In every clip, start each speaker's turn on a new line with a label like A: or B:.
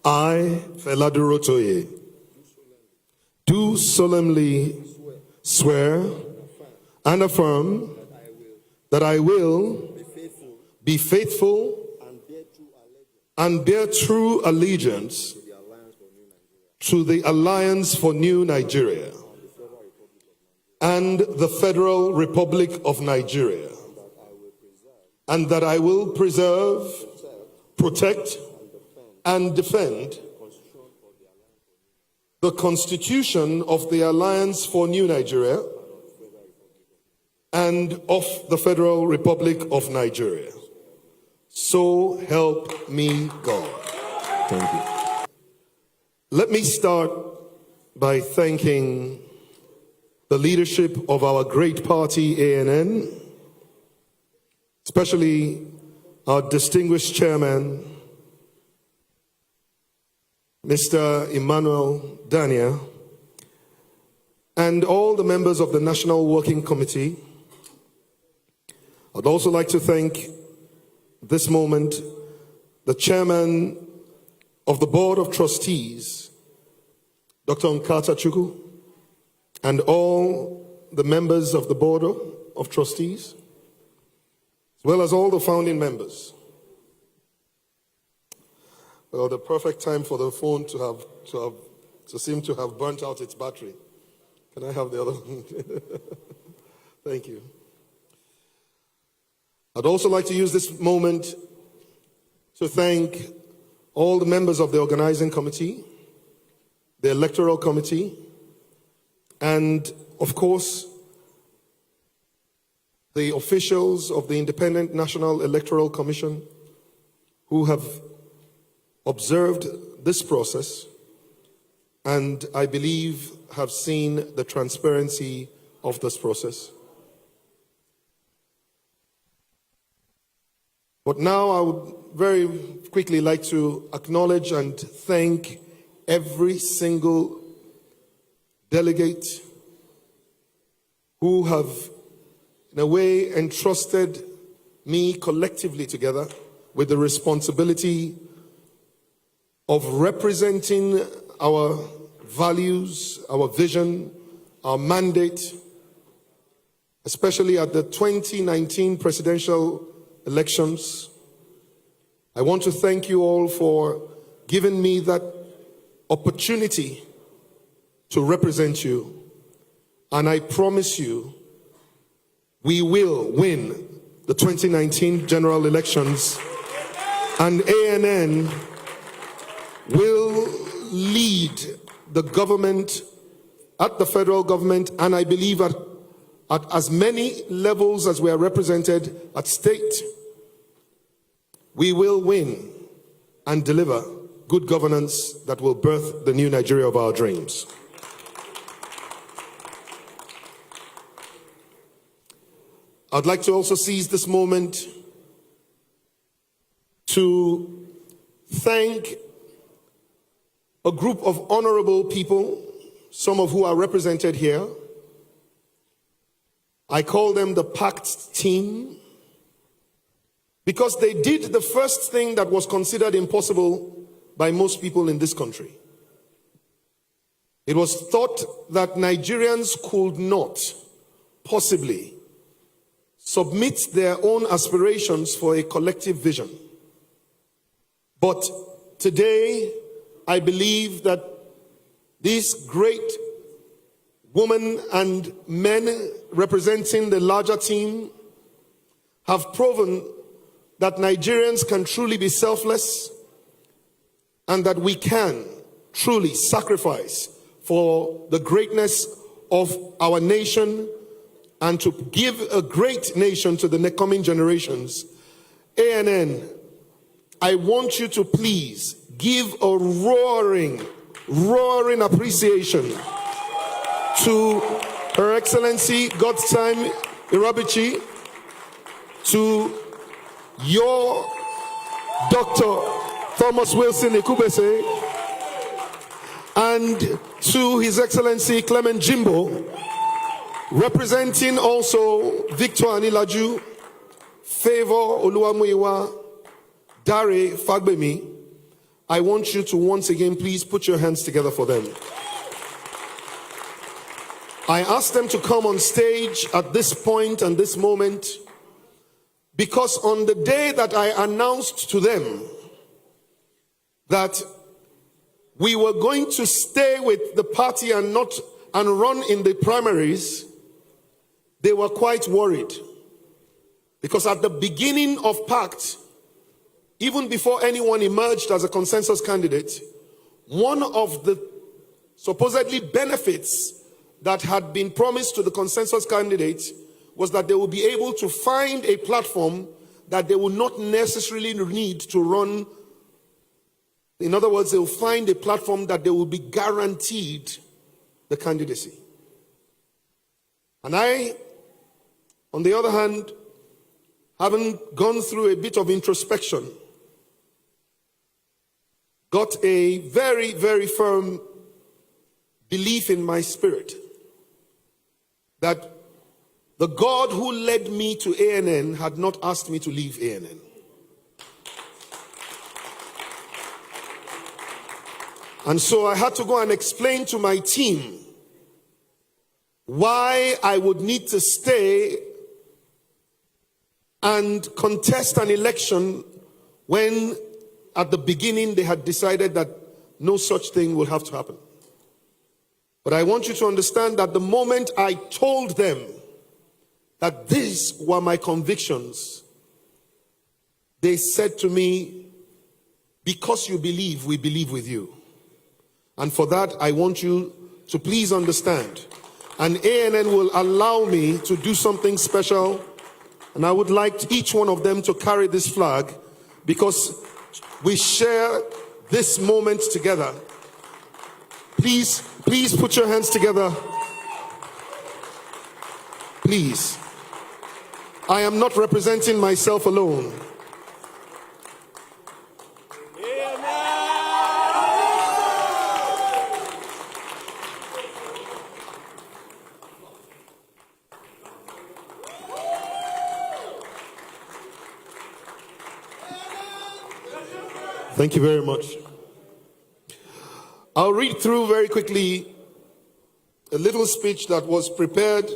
A: I, Fela Durotoye, do solemnly swear and affirm that I will be faithful and bear true allegiance to the Alliance for New Nigeria and the Federal Republic of Nigeria, and that I will preserve, protect, and defend the Constitution of the Alliance for New Nigeria and of the Federal Republic of Nigeria. So help me God. Thank you. Let me start by thanking the leadership of our great party, ANN, especially our distinguished chairman, Mr. Emmanuel Dania, and all the members of the National Working Committee. I'd also like to thank this moment the chairman of the Board of Trustees, Dr. Nkata Chukwu, and all the members of the Board of Trustees, as well as all the founding members. Well, the perfect time for the phone to seem to have burnt out its battery. Can I have the other one? Thank you. I'd also like to use this moment to thank all the members of the organizing committee, the electoral committee, and of course, the officials of the Independent National Electoral Commission who have observed this process and I believe have seen the transparency of this process. But now I would very quickly like to acknowledge and thank every single delegate who have, in a way, entrusted me collectively together with the responsibility of representing our values, our vision, our mandate, especially at the 2019 presidential elections. I want to thank you all for giving me that opportunity to represent you. And I promise you, we will win the 2019 general elections, and ANN will lead the government at the federal government, and I believe at as many levels as we are represented at state. We will win and deliver good governance that will birth the new Nigeria of our dreams. I'd like to also seize this moment to thank a group of honorable people, some of who are represented here. I call them the PACT team because they did the first thing that was considered impossible by most people in this country. It was thought that Nigerians could not possibly submit their own aspirations for a collective vision. But today, I believe that these great women and men representing the larger team have proven that Nigerians can truly be selfless and that we can truly sacrifice for the greatness of our nation and to give a great nation to the coming generations. ANN, I want you to please give a roaring appreciation to Her Excellency God's Time Irabichi, to your Dr. Thomas Wilson Ikubese, and to His Excellency Clement Jimbo, representing also Victor Anilaju, Favor Oluwamuyiwa, Dare Fagbemi, I want you to once again, please put your hands together for them. I asked them to come on stage at this point and this moment because on the day that I announced to them that we were going to stay with the party and run in the primaries, they were quite worried. Because at the beginning of PACT, even before anyone emerged as a consensus candidate, one of the supposedly benefits that had been promised to the consensus candidates was that they will be able to find a platform that they will not necessarily need to run. In other words, they will find a platform that they will be guaranteed the candidacy. And I, on the other hand, having gone through a bit of introspection, got a very, very firm belief in my spirit that the God who led me to ANN had not asked me to leave ANN. And so I had to go and explain to my team why I would need to stay and contest an election when at the beginning they had decided that no such thing will have to happen. But I want you to understand that the moment I told them that these were my convictions, they said to me, because you believe, we believe with you. And for that, I want you to please understand. And ANN will allow me to do something special. And I would like each one of them to carry this flag because we share this moment together. Please put your hands together. Please. I am not representing myself alone. Thank you very much. I'll read through very quickly a little speech that was prepared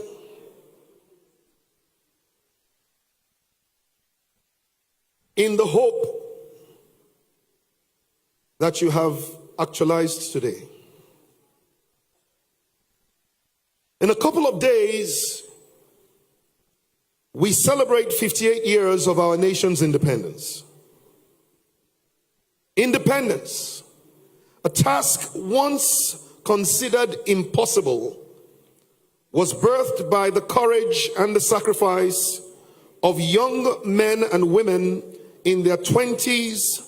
A: in the hope that you have actualized today. In a couple of days, we celebrate 58 years of our nation's independence. Independence, a task once considered impossible, was birthed by the courage and the sacrifice of young men and women in their 20s,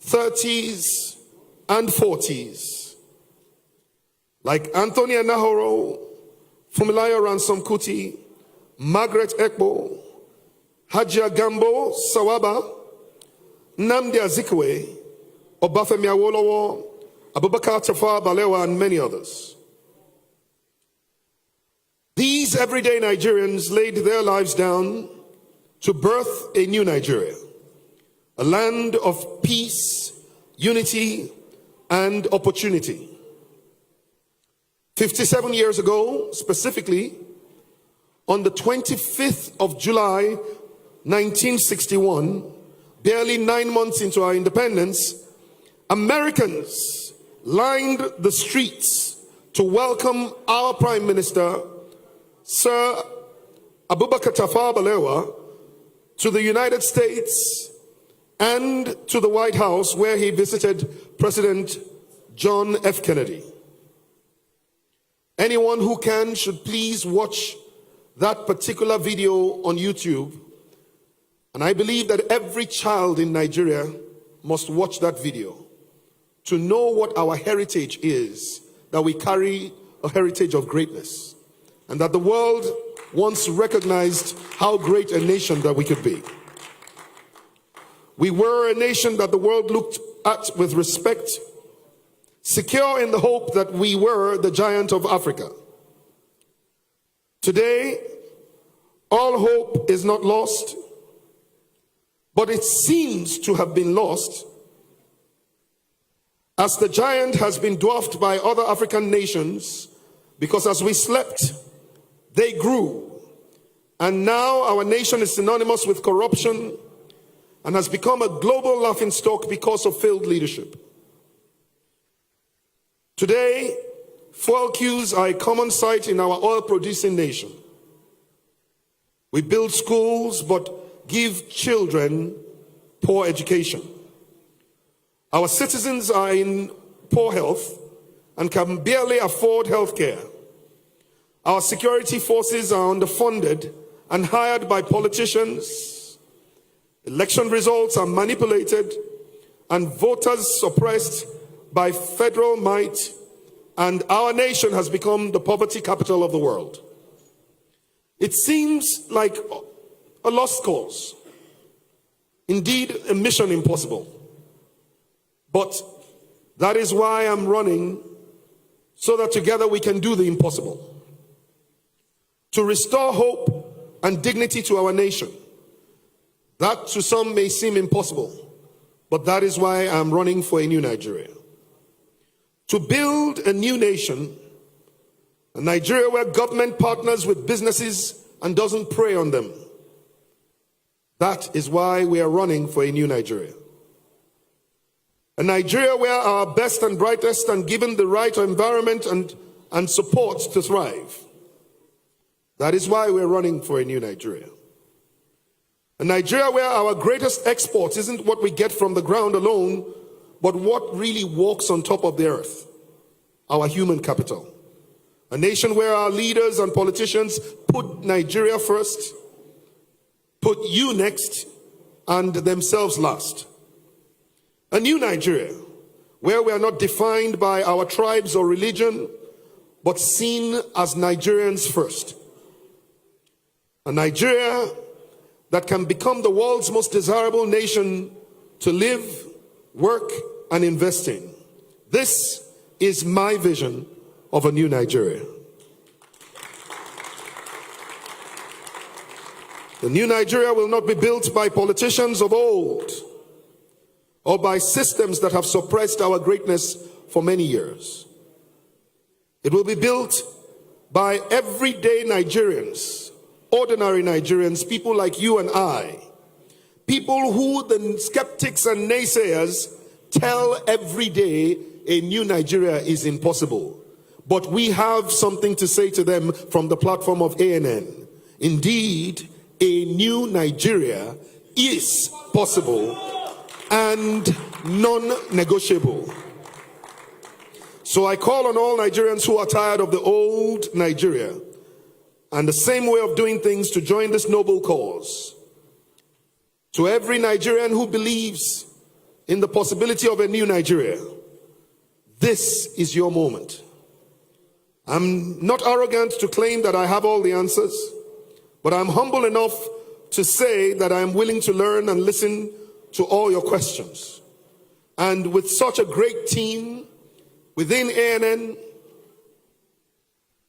A: 30s, and 40s. Like Antonia Nahoro, Fumilayo Ransom Kuti, Margaret Ekbo, Hajia Gambo Sawaba, Nnamdi Azikiwe, Obafemi Awolowo, Abubakar Tafawa Balewa, and many others. These everyday Nigerians laid their lives down to birth a new Nigeria, a land of peace, unity, and opportunity. 57 years ago, specifically, on the 25th of July, 1961, barely 9 months into our independence, Americans lined the streets to welcome our Prime Minister, Sir Abubakar Tafawa Balewa, to the United States and to the White House, where he visited President John F. Kennedy. Anyone who can should please watch that particular video on YouTube. And I believe that every child in Nigeria must watch that video to know what our heritage is, that we carry a heritage of greatness, and that the world once recognized how great a nation that we could be. We were a nation that the world looked at with respect, secure in the hope that we were the giant of Africa. Today, all hope is not lost, but it seems to have been lost As the giant has been dwarfed by other African nations, because as we slept, they grew. And now our nation is synonymous with corruption and has become a global laughingstock because of failed leadership. Today, fuel queues are a common sight in our oil-producing nation. We build schools but give children poor education. Our citizens are in poor health and can barely afford health care. Our security forces are underfunded and hired by politicians. Election results are manipulated and voters suppressed by federal might, and our nation has become the poverty capital of the world. It seems like a lost cause, indeed a mission impossible. But that is why I'm running, so that together we can do the impossible. To restore hope and dignity to our nation. That to some may seem impossible, but that is why I'm running for a new Nigeria. To build a new nation, a Nigeria where government partners with businesses and doesn't prey on them. That is why we are running for a new Nigeria. A Nigeria where our best and brightest are given the right environment and support to thrive. That is why we're running for a new Nigeria. A Nigeria where our greatest export isn't what we get from the ground alone, but what really walks on top of the earth, our human capital. A nation where our leaders and politicians put Nigeria first, put you next, and themselves last. A new Nigeria, where we are not defined by our tribes or religion, but seen as Nigerians first. A Nigeria that can become the world's most desirable nation to live, work, and invest in. This is my vision of a new Nigeria. The new Nigeria will not be built by politicians of old, or by systems that have suppressed our greatness for many years. It will be built by everyday Nigerians, ordinary Nigerians, people like you and I, people who the skeptics and naysayers tell every day a new Nigeria is impossible. But we have something to say to them from the platform of ANN. Indeed, a new Nigeria is possible and non-negotiable. So I call on all Nigerians who are tired of the old Nigeria and the same way of doing things to join this noble cause. To every Nigerian who believes in the possibility of a new Nigeria, this is your moment. I'm not arrogant to claim that I have all the answers, but I'm humble enough to say that I am willing to learn and listen to all your questions. And with such a great team within ANN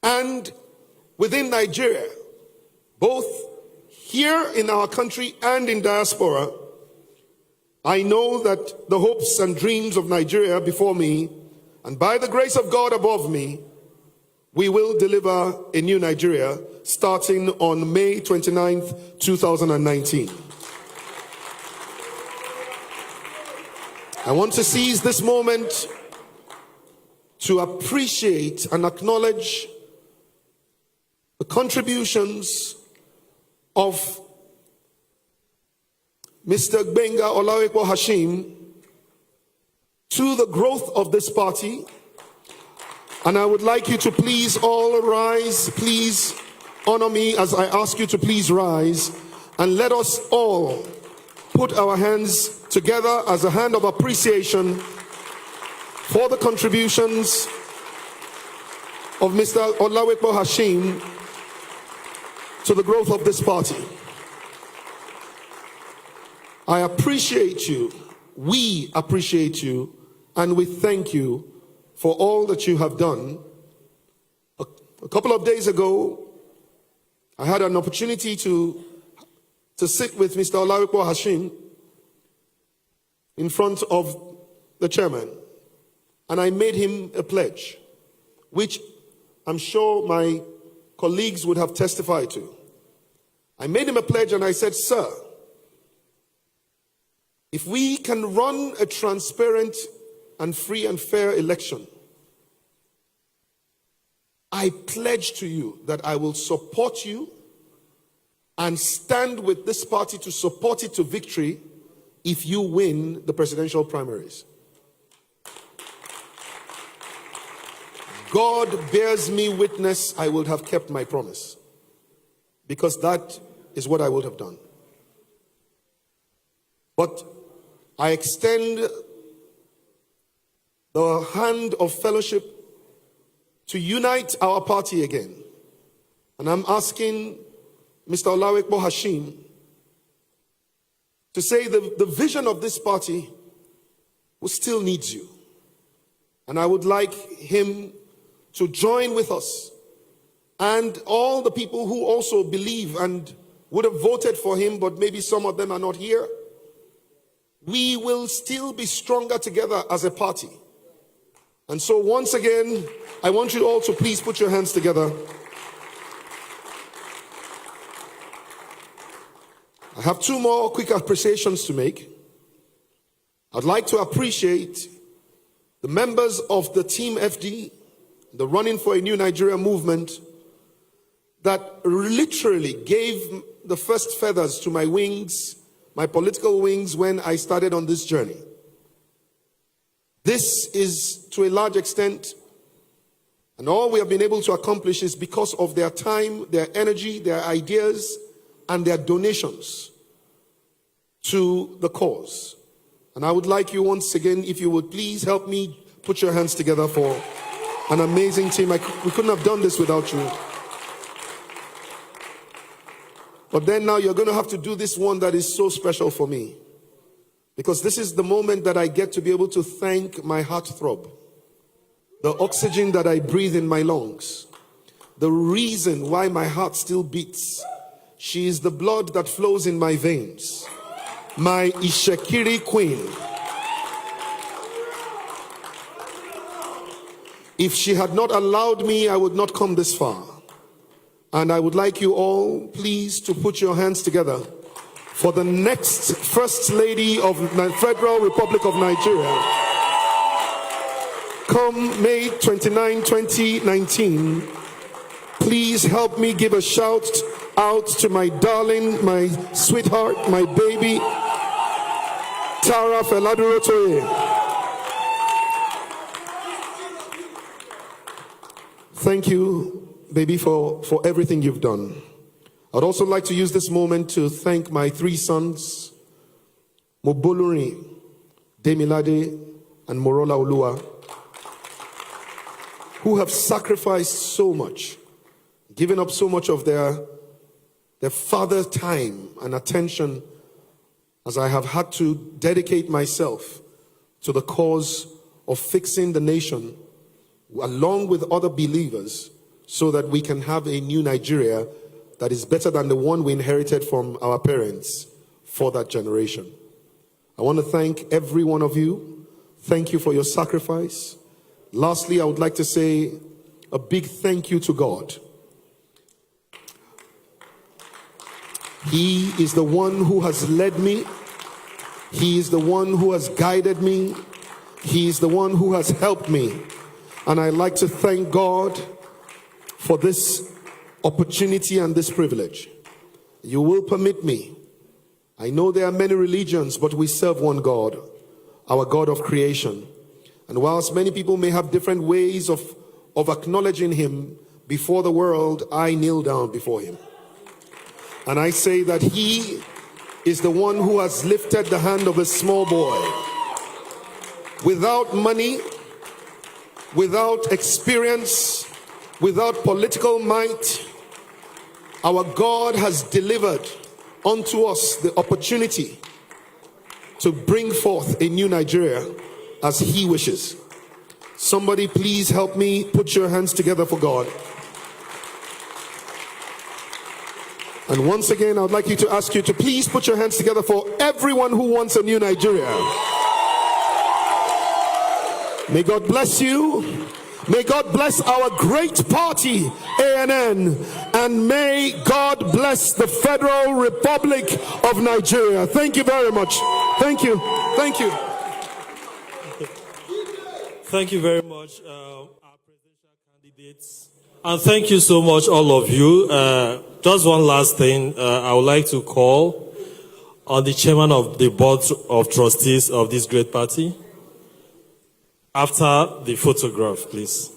A: and within Nigeria, both here in our country and in diaspora, I know that the hopes and dreams of Nigeria before me, and by the grace of God above me, we will deliver a new Nigeria starting on May 29th, 2019. I want to seize this moment to appreciate and acknowledge the contributions of Mr. Gbenga Olawepo Hashim to the growth of this party. And I would like you to please all rise. Please honor me as I ask you to please rise. And let us all put our hands together as a hand of appreciation for the contributions of Mr. Olawepo Hashim to the growth of this party. I appreciate you, we appreciate you, and we thank you for all that you have done. A couple of days ago, I had an opportunity to sit with Mr. Olawepo Hashim in front of the chairman. and I made him a pledge, which I'm sure my colleagues would have testified to. I made him a pledge and I said, sir, if we can run a transparent and free and fair election, I pledge to you that I will support you and stand with this party to support it to victory if you win the presidential primaries. God bears me witness, I would have kept my promise, because that is what I would have done. But I extend the hand of fellowship to unite our party again. And I'm asking Mr. Olawekbo Hashim to say the vision of this party still needs you. And I would like him to join with us and all the people who also believe and would have voted for him, but maybe some of them are not here. We will still be stronger together as a party. And so once again, I want you all to please put your hands together. I have two more quick appreciations to make. I'd like to appreciate the members of the Team FD, the Running for a New Nigeria movement, that literally gave the first feathers to my wings, my political wings, when I started on this journey. This is, to a large extent, and all we have been able to accomplish is because of their time, their energy, their ideas, and their donations to the cause. And I would like you once again, if you would please help me put your hands together for an amazing team. We couldn't have done this without you. But then now you're going to have to do this one that is so special for me. Because this is the moment that I get to be able to thank my heartthrob, the oxygen that I breathe in my lungs, the reason why my heart still beats. She is the blood that flows in my veins, my Ishekiri queen. If she had not allowed me, I would not come this far. And I would like you all, please, to put your hands together for the next First Lady of the Federal Republic of Nigeria. Come May 29, 2019, please help me give a shout out to my darling, my sweetheart, my baby, Tara Fela Durotoye. Thank you, baby, for everything you've done. I'd also like to use this moment to thank my three sons, Moboluri, Demilade, and Morola Olua, who have sacrificed so much, given up so much of their father's time and attention, as I have had to dedicate myself to the cause of fixing the nation along with other believers so that we can have a new Nigeria that is better than the one we inherited from our parents for that generation. I want to thank every one of you. Thank you for your sacrifice. Lastly, I would like to say a big thank you to God. He is the one who has led me. He is the one who has guided me. He is the one who has helped me. And I'd like to thank God for this opportunity and this privilege. You will permit me. I know there are many religions, but we serve one God, our God of creation. And whilst many people may have different ways of acknowledging him before the world, I kneel down before him. And I say that he is the one who has lifted the hand of a small boy. Without money, without experience, without political might, our God has delivered unto us the opportunity to bring forth a new Nigeria as he wishes. Somebody please help me put your hands together for God. And once again, I would like you to ask you to please put your hands together for everyone who wants a new Nigeria. May God bless you. May God bless our great party, ANN, and may God bless the Federal Republic of Nigeria. Thank you very much. Thank you. Thank you.
B: Thank you very much, our presidential candidates. And thank you so much, all of you. Just one last thing, I would like to call on the chairman of the board of trustees of this great party. After the photograph, please.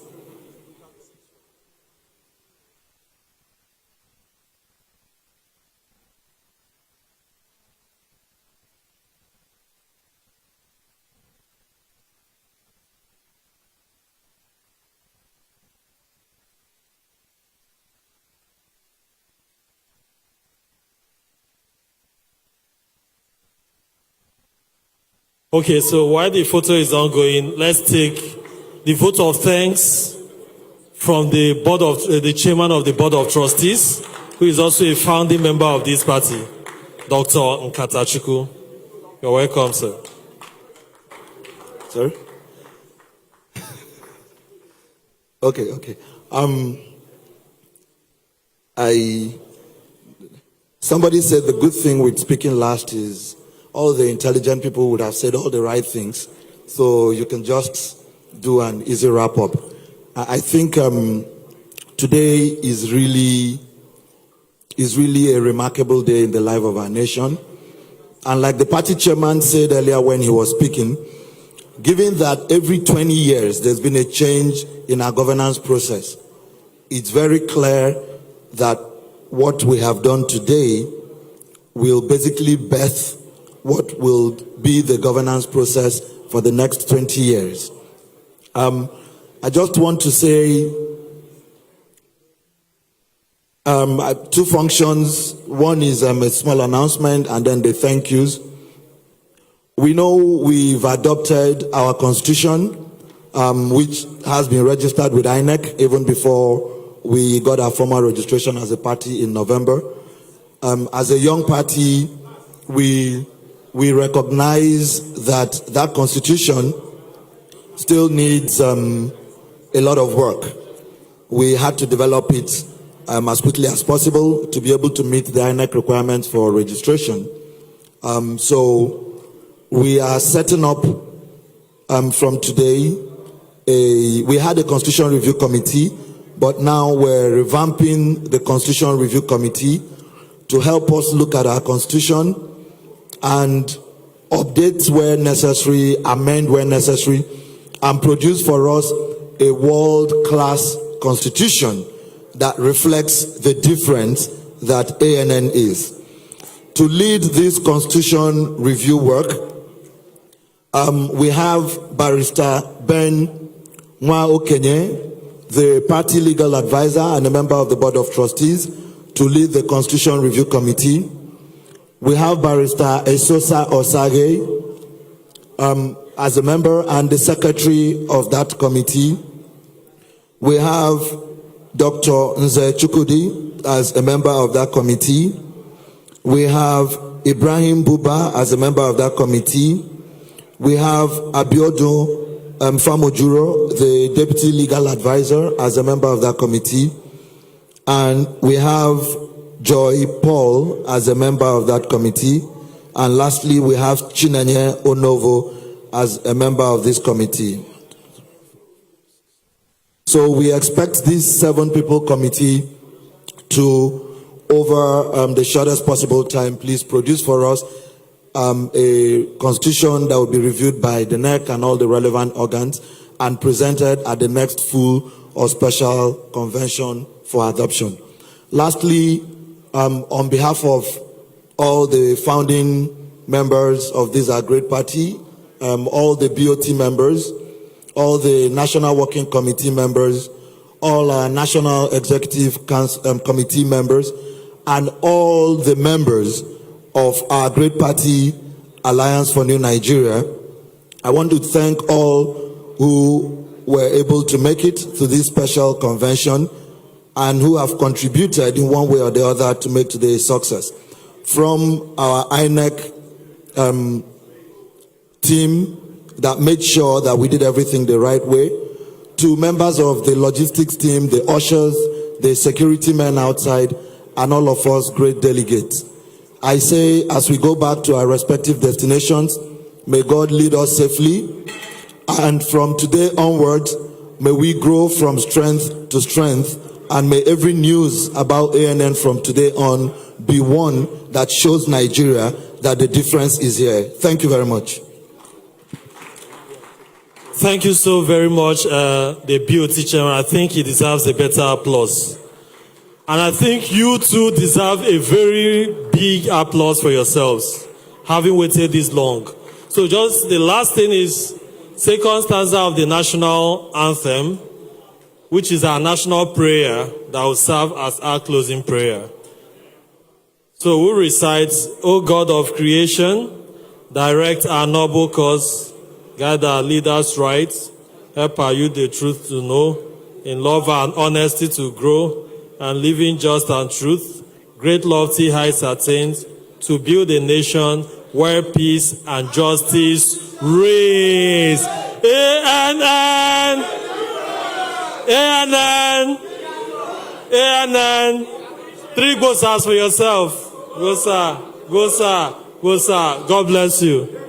B: Okay, so while the photo is ongoing, let's take the vote of thanks from the the chairman of the board of trustees, who is also a founding member of this party, Dr. Nkatachuku. You're welcome, sir.
C: Sorry? Okay. Somebody said the good thing with speaking last is all the intelligent people would have said all the right things, so you can just do an easy wrap up. I think today is really a remarkable day in the life of our nation. And like the party chairman said earlier when he was speaking, given that every 20 years there's been a change in our governance process, it's very clear that what we have done today will basically birth what will be the governance process for the next 20 years. I just want to say two functions. One is a small announcement and then the thank yous. We know we've adopted our constitution, which has been registered with INEC even before we got our formal registration as a party in November. As a young party, we recognize that constitution still needs a lot of work. We had to develop it as quickly as possible to be able to meet the INEC requirements for registration. So we are setting up from today, we had a Constitution Review Committee, but now we're revamping the Constitution Review Committee to help us look at our Constitution and update where necessary, amend where necessary, and produce for us a world-class constitution that reflects the difference that ANN is. To lead this constitution review work, we have Barrister Ben Nwa Okenye, the party legal advisor and a member of the board of trustees, to lead the Constitution Review Committee. We have Barrister Esosa Osage as a member and the secretary of that committee. We have Dr. Nze Chukudi as a member of that committee. We have Ibrahim Buba as a member of that committee. We have Abiodun Famojuro, the deputy legal advisor, as a member of that committee. And we have Joy Paul as a member of that committee. And lastly, we have Chinenye Onovo as a member of this committee. So we expect this 7-people committee to, over the shortest possible time, please produce for us a constitution that will be reviewed by the NEC and all the relevant organs and presented at the next full or special convention for adoption. Lastly, on behalf of all the founding members of this our great party, all the BOT members, all the National Working Committee members, all our National Executive Committee members, and all the members of our great party, Alliance for New Nigeria, I want to thank all who were able to make it to this special convention and who have contributed in one way or the other to make today a success. From our INEC team, that made sure that we did everything the right way, to members of the logistics team, the ushers, the security men outside, and all of us great delegates. I say, as we go back to our respective destinations, may God lead us safely, and from today onward, may we grow from strength to strength, and may every news about ANN from today on be one that shows Nigeria that the difference is here. Thank you very much.
B: Thank you so very much, the BOT chairman. I think he deserves a better applause. And I think you too deserve a very big applause for yourselves, having waited this long. So just the last thing is second stanza of the national anthem, which is our national prayer that will serve as our closing prayer. So we recite, O God of creation, direct our noble cause, guide our leaders right, help our youth the truth to know, in love and honesty to grow, and living just and truth, great lofty heights attained, to build a nation where peace and justice reigns. ANN! ANN! ANN! 3 gosas for yourself. Gosa, gosa, gosa. God bless you.